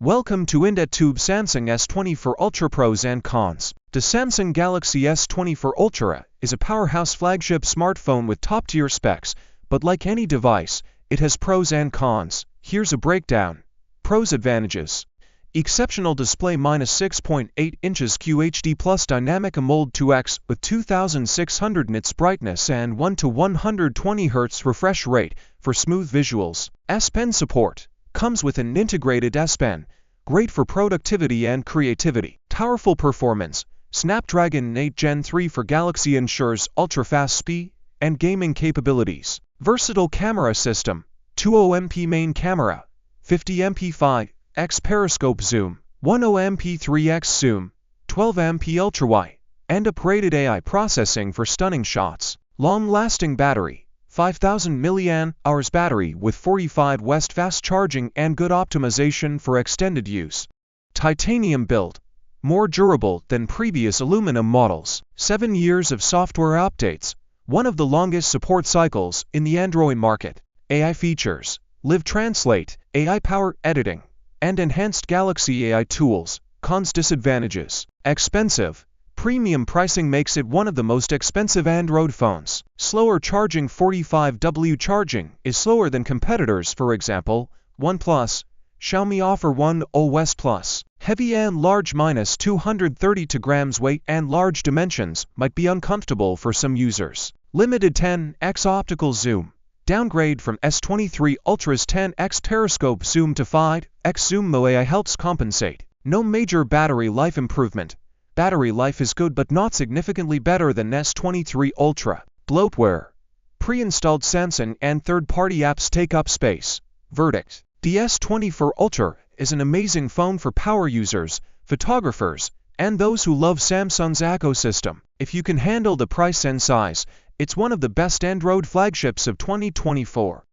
Welcome to IndetTube Samsung S24 Ultra Pros and Cons. The Samsung Galaxy S24 Ultra is a powerhouse flagship smartphone with top-tier specs, but like any device, it has pros and cons. Here's a breakdown. Pros: advantages. Exceptional display, -6.8 inches QHD plus Dynamic AMOLED 2X with 2600 nits brightness and 1 to 120 Hz refresh rate for smooth visuals. S Pen support. Comes with an integrated S Pen, great for productivity and creativity. Powerful performance. Snapdragon 8 Gen 3 for Galaxy ensures ultra-fast speed and gaming capabilities. Versatile camera system. 20MP main camera, 50MP 5x periscope zoom, 10MP 3x zoom, 12MP ultra-wide, and upgraded AI processing for stunning shots. Long-lasting battery. 5000 mAh battery with 45W fast charging and good optimization for extended use. Titanium build. More durable than previous aluminum models. 7 years of software updates. One of the longest support cycles in the Android market. AI features. Live Translate, AI power editing, and enhanced Galaxy AI tools. Cons: disadvantages. Expensive. Premium pricing makes it one of the most expensive Android phones. Slower charging. 45W charging is slower than competitors, for example, OnePlus, Xiaomi offer One OS Plus. Heavy and large, -232 grams weight and large dimensions might be uncomfortable for some users. Limited 10x optical zoom. Downgrade from S23 Ultra's 10x periscope zoom to 5x zoom. AI helps compensate. No major battery life improvement. Battery life is good but not significantly better than S23 Ultra. Bloatware. Pre-installed Samsung and third-party apps take up space. Verdict. The S24 Ultra is an amazing phone for power users, photographers, and those who love Samsung's ecosystem. If you can handle the price and size, it's one of the best Android flagships of 2024.